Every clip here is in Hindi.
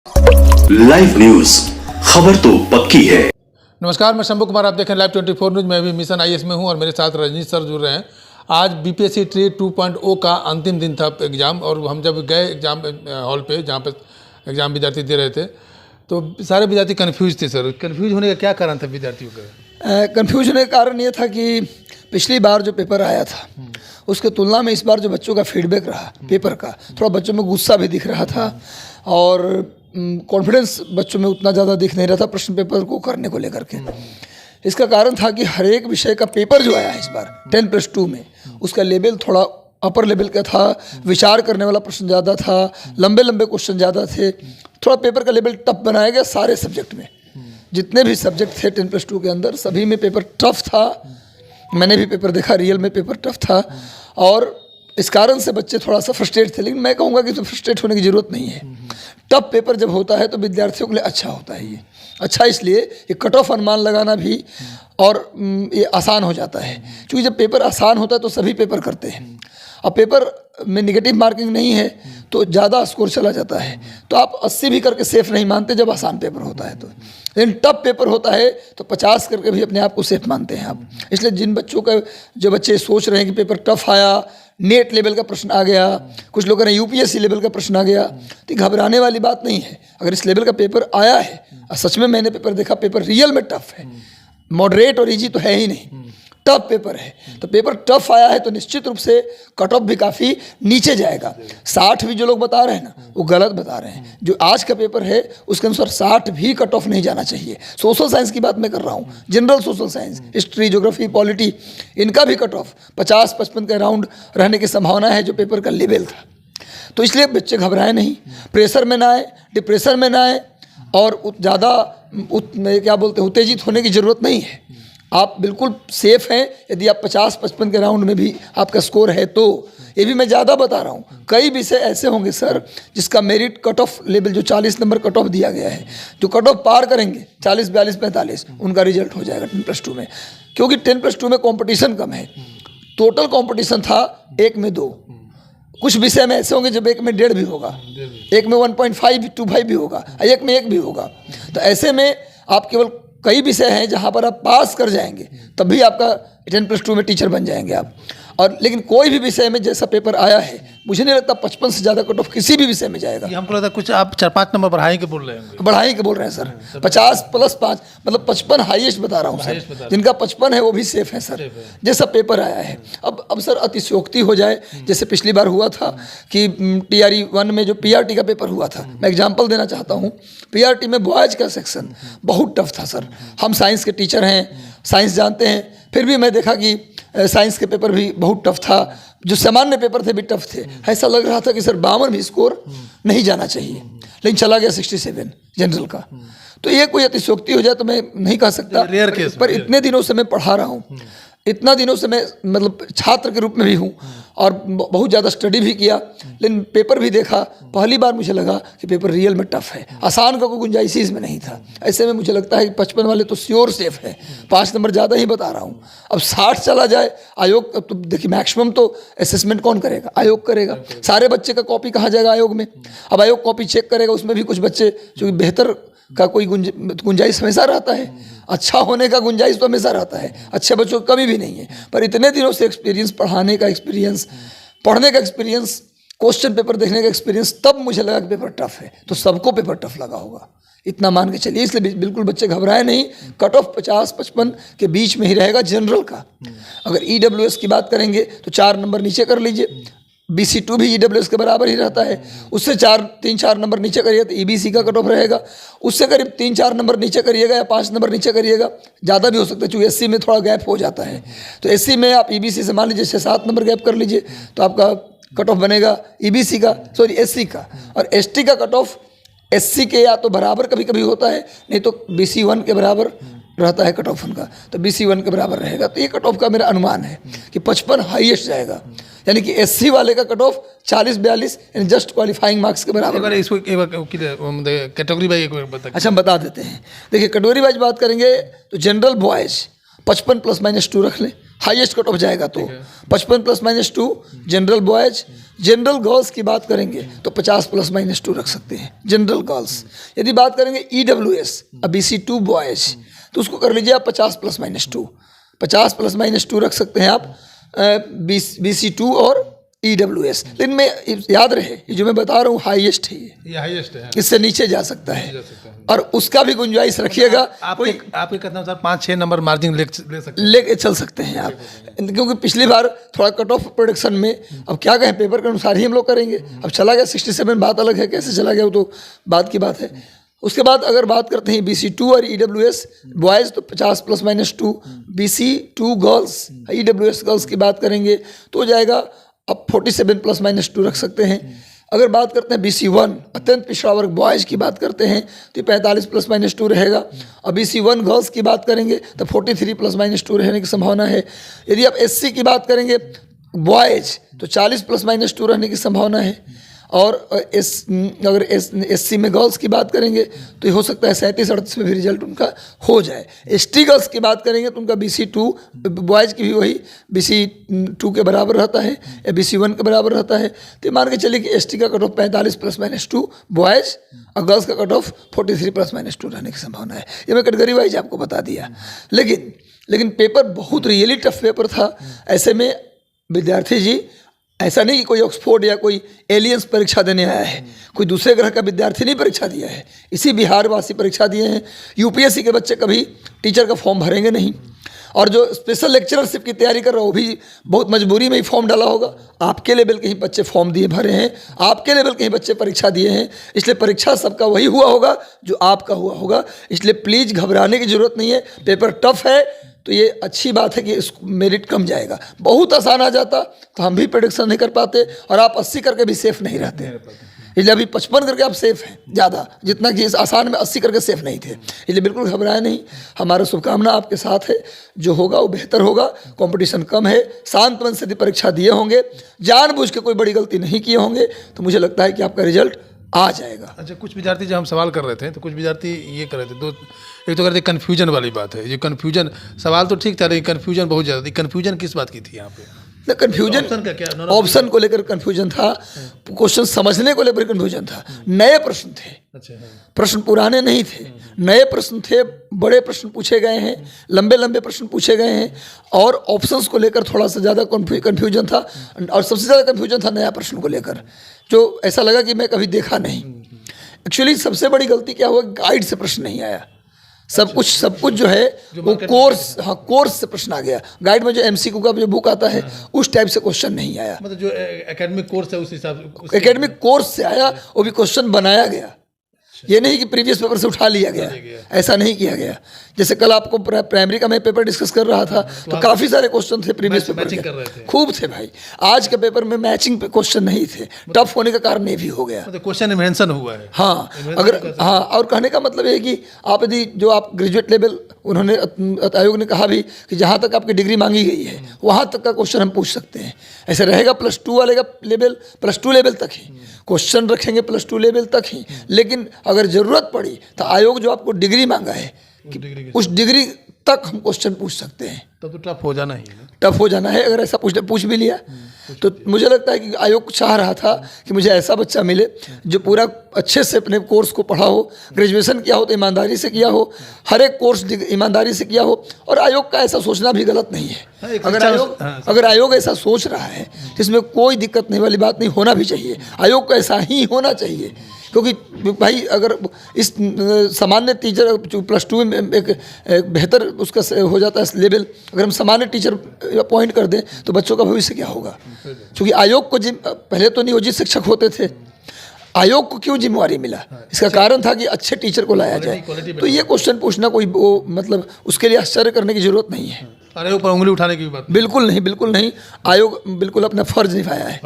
लाइव न्यूज, खबर तो पक्की है। नमस्कार, मैं शंभू कुमार, आप देखें लाइव 24 न्यूज। मैं भी मिशन आईएएस में हूं और मेरे साथ रजनीश सर जुड़ रहे हैं। आज बीपीएससी ट्री 2.0 का अंतिम दिन था एग्ज़ाम, और हम जब गए एग्ज़ाम हॉल पे जहां पे एग्ज़ाम विद्यार्थी दे रहे थे तो सारे विद्यार्थी कन्फ्यूज थे। सर, कन्फ्यूज होने का क्या कारण था विद्यार्थियों का? कन्फ्यूज होने का कारण ये था कि पिछली बार जो पेपर आया था उसके तुलना में इस बार जो बच्चों का फीडबैक रहा पेपर का, थोड़ा बच्चों में गुस्सा भी दिख रहा था और कॉन्फिडेंस बच्चों में उतना ज़्यादा दिख नहीं रहा था प्रश्न पेपर को करने को लेकर के। इसका कारण था कि हर एक विषय का पेपर जो आया है इस बार 10+2 में, उसका लेवल थोड़ा अपर लेवल का था, विचार करने वाला प्रश्न ज़्यादा था, लंबे लंबे क्वेश्चन ज़्यादा थे, थोड़ा पेपर का लेवल टफ बनाया गया सारे सब्जेक्ट में। जितने भी सब्जेक्ट थे 10+2 के अंदर सभी में पेपर टफ था। मैंने भी पेपर देखा, रियल में पेपर टफ था और इस कारण से बच्चे थोड़ा सा फ्रस्ट्रेट थे। लेकिन मैं कहूँगा कि तो फ्रस्ट्रेट होने की ज़रूरत नहीं है। टफ पेपर जब होता है तो विद्यार्थियों के लिए अच्छा होता है। ये अच्छा इसलिए ये कट ऑफ अनुमान लगाना भी और ये आसान हो जाता है, क्योंकि जब पेपर आसान होता है तो सभी पेपर करते हैं। अब पेपर में निगेटिव मार्किंग नहीं है तो ज़्यादा स्कोर चला जाता है, तो आप 80 भी करके सेफ नहीं मानते जब आसान पेपर होता है तो। लेकिन टफ पेपर होता है तो 50 करके भी अपने आप को सेफ मानते हैं आप। इसलिए जिन बच्चों का, जो बच्चे सोच रहे हैं कि पेपर टफ आया, नेट लेवल का प्रश्न आ गया, कुछ लोगों ने यूपीएससी लेवल का प्रश्न आ गया, तो घबराने वाली बात नहीं है। अगर इस लेवल का पेपर आया है, और सच में मैंने पेपर देखा, पेपर रियल में टफ है, मॉडरेट और इजी तो है ही नहीं, टफ पेपर है। तो पेपर टफ आया है तो निश्चित रूप से कट ऑफ भी काफ़ी नीचे जाएगा। 60 भी जो लोग बता रहे हैं ना, वो गलत बता रहे हैं। जो आज का पेपर है उसके अनुसार 60 भी कट ऑफ नहीं जाना चाहिए। सोशल साइंस की बात मैं कर रहा हूँ, general social science, history, geography, polity, इनका भी कट ऑफ 50-55 के अराउंड रहने की संभावना है जो पेपर का लेवल था। तो इसलिए बच्चे घबराए नहीं, प्रेशर में ना आए, डिप्रेशन में ना आए और ज़्यादा क्या बोलते हैं उत्तेजित होने की ज़रूरत नहीं है। आप बिल्कुल सेफ हैं। यदि आप 50-55 के राउंड में भी आपका स्कोर है तो, ये भी मैं ज़्यादा बता रहा हूँ, कई विषय ऐसे होंगे सर जिसका मेरिट कट ऑफ लेवल जो 40 नंबर कट ऑफ दिया गया है, जो कट ऑफ पार करेंगे 40, 42, 45, उनका रिजल्ट हो जाएगा 10+2 में। क्योंकि 10+2 में कॉम्पिटिशन कम है, टोटल कॉम्पिटिशन था 1 में 2, कुछ विषय में ऐसे होंगे जब 1 में 1.5 भी होगा, 1 में 1.525 भी होगा, 1 में 1 भी होगा। तो ऐसे में आप केवल कई विषय हैं जहाँ पर आप पास कर जाएंगे तब भी आपका 10+2 में टीचर बन जाएंगे आप। और लेकिन कोई भी विषय में जैसा पेपर आया है, मुझे नहीं लगता 55 से ज़्यादा कट ऑफ किसी भी विषय में जाएगा। हमको लगता है कुछ आप 4-5 नंबर बढ़ाई के बोल रहे हैं। बढ़ाई के बोल रहे हैं सर, 50+5 मतलब 55 हाईएस्ट बता रहा हूँ सर। जिनका 55 है वो भी सेफ है सर, जैसा पेपर आया है। अब सर अतिशयोक्ति हो जाए, जैसे पिछली बार हुआ था कि TRE 1 में जो PRT का पेपर हुआ था, मैं एग्जाम्पल देना चाहता हूँ। PRT में बॉयज़ का सेक्शन बहुत टफ था सर। हम साइंस के टीचर हैं, साइंस जानते हैं, फिर भी मैं देखा कि साइंस के पेपर भी बहुत टफ था, जो सामान्य पेपर थे भी टफ थे। ऐसा लग रहा था कि सर 52 भी स्कोर नहीं जाना चाहिए, लेकिन चला गया 67 जनरल का। तो ये कोई अतिशयोक्ति हो जाए तो मैं नहीं कह सकता, रेयर केस, पर इतने दिनों से मैं पढ़ा रहा हूँ, इतना दिनों से मैं मतलब छात्र के रूप में भी हूँ और बहुत ज़्यादा स्टडी भी किया, लेकिन पेपर भी देखा। पहली बार मुझे लगा कि पेपर रियल में टफ है, आसान का कोई गुंजाइश इसमें नहीं था। ऐसे में मुझे लगता है कि 55 वाले तो श्योर सेफ है, 5 नंबर ज़्यादा ही बता रहा हूँ। अब 60 चला जाए, आयोग तो देखिए मैक्सिमम तो असेसमेंट कौन करेगा? आयोग करेगा। सारे बच्चे का कॉपी कहाँ जाएगा आयोग में? अब आयोग कॉपी चेक करेगा, उसमें भी कुछ बच्चे जो बेहतर का कोई गुंजाइश हमेशा रहता है, अच्छा होने का गुंजाइश तो हमेशा रहता है, अच्छे बच्चों की कमी भी नहीं है। पर इतने दिनों से एक्सपीरियंस, पढ़ाने का एक्सपीरियंस, पढ़ने का एक्सपीरियंस, क्वेश्चन पेपर देखने का एक्सपीरियंस, तब मुझे लगा कि पेपर टफ है। तो सबको पेपर टफ लगा होगा, इतना मान के चलिए। इसलिए बिल्कुल बच्चे घबराए नहीं। कट ऑफ 50-55 के बीच में ही रहेगा जनरल का। अगर EWS की बात करेंगे तो 4 नंबर नीचे कर लीजिए, BC2 भी EWS के बराबर ही रहता है। उससे 3-4 नंबर नीचे करिएगा तो EBC का कट ऑफ रहेगा। उससे करीब 3-4 नंबर नीचे करिएगा या 5 नंबर नीचे करिएगा, ज़्यादा भी हो सकता है क्योंकि SC में थोड़ा गैप हो जाता है। तो SC में आप EBC से मान लीजिए 6-7 नंबर गैप कर लीजिए तो आपका कट ऑफ बनेगा EBC का, सॉरी SC का। और ST का कट ऑफ SC के या तो बराबर कभी कभी होता है, नहीं तो BC1 के बराबर रहता है कट ऑफ उनका, तो BC1 के बराबर रहेगा। तो ये कट ऑफ का मेरा अनुमान है कि 55 हाईएस्ट जाएगा, यानी कि SC वाले का कट ऑफ 40-42 यानी जस्ट क्वालिफाइंग मार्क्स के बराबर। इसको कैटेगरी वाइज एक बार बता। अच्छा, हम बता देते हैं। देखिए कैटेगरी वाइज बात करेंगे तो जनरल बॉयज़ 55 +-2 रख लें, हाईएस्ट कट ऑफ जाएगा तो 55 +-2 जनरल बॉयज़, जनरल गर्ल्स की बात करेंगे तो 50+-2 रख सकते हैं जनरल गर्ल्स। यदि बात करेंगे EWS BC2 बॉयज तो उसको कर लीजिए आप 50+-2, 50+-2 रख सकते हैं आप BC2 और EWS। लेकिन मैं याद रहे ये जो मैं बता रहा हूँ हाईएस्ट है, ये हाईएस्ट है, इससे नीचे जा सकता है और उसका भी गुंजाइश रखिएगा। आपके कितना सर 5-6 नंबर मार्जिन ले सकते लेके चल सकते हैं आप, क्योंकि पिछली बार थोड़ा कट ऑफ प्रोडक्शन में, अब क्या कहें पेपर के अनुसार ही हम लोग करेंगे। अब चला गया 67, बात अलग है, कैसे चला गया वो तो बाद की बात है। उसके बाद अगर बात करते हैं BC2 और EWS बॉयज़ तो 50+-2, BC2 गर्ल्स EWS गर्ल्स की बात करेंगे तो हो जाएगा अब 47+-2 रख सकते हैं। अगर बात करते हैं BC1 अत्यंत पिछड़ा वर्ग बॉयज़ की बात करते हैं तो 45+-2 रहेगा। और BC1 गर्ल्स की बात करेंगे तो 43+-2 रहने की संभावना है। यदि आप SC की बात करेंगे बॉयज़ तो 40+-2 रहने की संभावना है। और अगर SC में गर्ल्स की बात करेंगे तो ये हो सकता है 37-38 में भी रिजल्ट उनका हो जाए। ST गर्ल्स की बात करेंगे तो उनका BC2 बॉयज़ की भी वही BC2 के बराबर रहता है या BC1 के बराबर रहता है। तो मान के चलिए कि ST का कट ऑफ 45+-2 बॉयज़ और गर्ल्स का कट ऑफ 43+-2 रहने की संभावना है। ये मैं कैटेगरी वाइज आपको बता दिया। लेकिन पेपर बहुत रियली टफ पेपर था। ऐसे में विद्यार्थी जी ऐसा नहीं कि कोई ऑक्सफोर्ड या कोई एलियंस परीक्षा देने आया है, कोई दूसरे ग्रह का विद्यार्थी नहीं परीक्षा दिया है, इसी बिहारवासी परीक्षा दिए हैं। UPSC के बच्चे कभी टीचर का फॉर्म भरेंगे नहीं, और जो स्पेशल लेक्चरशिप की तैयारी कर रहा है वो भी बहुत मजबूरी में ही फॉर्म डाला होगा। आपके लेवल के ही बच्चे फॉर्म दिए भरे हैं, आपके लेवल के ही बच्चे परीक्षा दिए हैं, इसलिए परीक्षा सबका वही हुआ होगा जो आपका हुआ होगा। इसलिए प्लीज़ घबराने की ज़रूरत नहीं है। पेपर टफ है तो ये अच्छी बात है कि इस मेरिट कम जाएगा। बहुत आसान आ जाता तो हम भी प्रेडिक्शन नहीं कर पाते और आप 80 करके भी सेफ नहीं रहते। इसलिए अभी 55 करके आप सेफ हैं ज़्यादा, जितना कि इस आसान में 80 करके सेफ नहीं थे। इसलिए बिल्कुल घबराए नहीं, हमारा शुभकामना आपके साथ है। जो होगा वो बेहतर होगा। कंपटीशन कम है, शांत मन से यदि परीक्षा दिए होंगे, जानबूझ के कोई बड़ी गलती नहीं किए होंगे तो मुझे लगता है कि आपका रिजल्ट आ जाएगा। अच्छा, कुछ विद्यार्थी जब हम सवाल कर रहे थे तो कुछ विद्यार्थी ये कर रहे थे, एक तो कहते कन्फ्यूजन वाली बात है। ये कन्फ्यूजन, सवाल तो ठीक था लेकिन कन्फ्यूजन बहुत ज़्यादा थी। कन्फ्यूजन किस बात की थी यहाँ पे? कन्फ्यूजन ऑप्शन का क्या? ऑप्शन को लेकर कन्फ्यूजन था, क्वेश्चन समझने को लेकर कन्फ्यूजन था। नए प्रश्न थे, अच्छा, प्रश्न पुराने नहीं थे, नए प्रश्न थे, बड़े प्रश्न पूछे गए हैं, लंबे लंबे प्रश्न पूछे गए हैं और ऑप्शंस को लेकर थोड़ा सा ज़्यादा कन्फ्यूजन था। और सबसे ज़्यादा कन्फ्यूजन था नया प्रश्न को लेकर, जो ऐसा लगा कि मैं कभी देखा नहीं। एक्चुअली सबसे बड़ी गलती क्या हुआ, गाइड से प्रश्न नहीं आया। सब कुछ जो है वो कोर्स से प्रश्न आ गया। गाइड में जो MCQ का जो बुक आता है उस टाइप से क्वेश्चन नहीं आया। मतलब जो एकेडमिक कोर्स है उस हिसाब से, एकेडमिक कोर्स से आया, वो भी क्वेश्चन बनाया गया। ये नहीं कि प्रीवियस पेपर से उठा लिया गया, ऐसा नहीं किया गया। जैसे कल आपको प्राइमरी का मैं पेपर डिस्कस कर रहा था तो काफ़ी सारे क्वेश्चन थे प्रीवियस पेपर के, खूब थे भाई। आज के पेपर में मैचिंग पे क्वेश्चन नहीं थे, टफ होने का कारण ये भी हो गया। क्वेश्चन इन्वेंशन हुआ है। हाँ, और कहने का मतलब ये है कि आप यदि जो आप ग्रेजुएट लेवल, उन्होंने आयोग ने कहा भी कि जहाँ तक आपकी डिग्री मांगी गई है वहाँ तक का क्वेश्चन हम पूछ सकते हैं। ऐसे रहेगा +2 वाले का लेवल, +2 लेवल तक ही क्वेश्चन रखेंगे, +2 लेवल तक ही। लेकिन अगर ज़रूरत पड़ी तो आयोग जो आपको डिग्री मांगा है कि उस डिग्री तक हम क्वेश्चन पूछ सकते हैं। तब तो टफ हो जाना ही है, टफ हो जाना है। अगर ऐसा पूछ भी लिया तो मुझे लगता है कि आयोग चाह रहा था कि मुझे ऐसा बच्चा मिले जो पूरा अच्छे से अपने कोर्स को पढ़ा हो, ग्रेजुएशन किया हो तो ईमानदारी से किया हो, हर एक कोर्स ईमानदारी से किया हो। और आयोग का ऐसा सोचना भी गलत नहीं है। अगर आयोग ऐसा सोच रहा है जिसमें कोई दिक्कत नहीं वाली बात नहीं, होना भी चाहिए। आयोग को ऐसा ही होना चाहिए, क्योंकि भाई अगर इस सामान्य टीचर +2 में एक बेहतर उसका हो जाता है लेवल, अगर हम सामान्य टीचर अपॉइंट कर दें तो बच्चों का भविष्य क्या होगा? क्योंकि आयोग को पहले तो नियोजित शिक्षक होते थे, आयोग को क्यों जिम्मेवारी मिला? इसका कारण था कि अच्छे टीचर को लाया जाए। तो ये क्वेश्चन पूछना कोई वो मतलब उसके लिए आश्चर्य करने की जरूरत नहीं है। आयोग पर उंगली उठाने की बात बिल्कुल नहीं, बिल्कुल नहीं। आयोग बिल्कुल अपना फर्ज निभाया है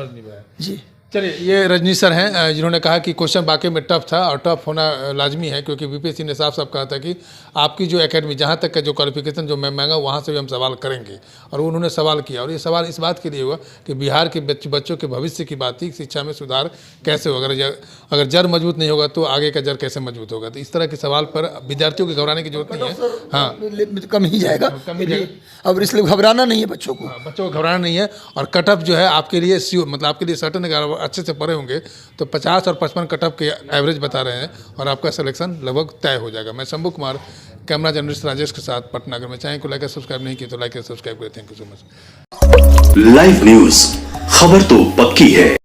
जी। चलिए, ये रजनीश सर हैं जिन्होंने कहा कि क्वेश्चन वाकई में टफ था और टफ होना लाजमी है, क्योंकि बीपीएससी ने साफ साफ कहा था कि आपकी जो एकेडमी जहाँ तक का जो क्वालिफिकेशन जो मैं मांगा वहाँ से भी हम सवाल करेंगे, और उन्होंने सवाल किया। और ये सवाल इस बात के लिए हुआ कि बिहार के बच्चों के भविष्य की बात थी, शिक्षा में सुधार कैसे होगा, अगर जड़ मजबूत नहीं होगा तो आगे का जड़ कैसे मजबूत होगा। तो इस तरह के सवाल पर विद्यार्थियों को घबराने की जरूरत नहीं है। हाँ, कम ही जाएगा, अब इसलिए घबराना नहीं है बच्चों को। बच्चों को घबराना नहीं है। और कटअप जो है आपके लिए मतलब आपके लिए सर्टन, अगर अच्छे से पढ़े होंगे तो 50 और 55 कटअप के एवरेज बता रहे हैं और आपका सिलेक्शन लगभग तय हो जाएगा। मैं शंभू कुमार, कैमरा जर्नलिस्ट राजेश के साथ पटना। अगर मैं चैनल को लाइक और सब्सक्राइब नहीं किया तो लाइक और सब्सक्राइब करें। Thank you so much. Live news, खबर तो पक्की है।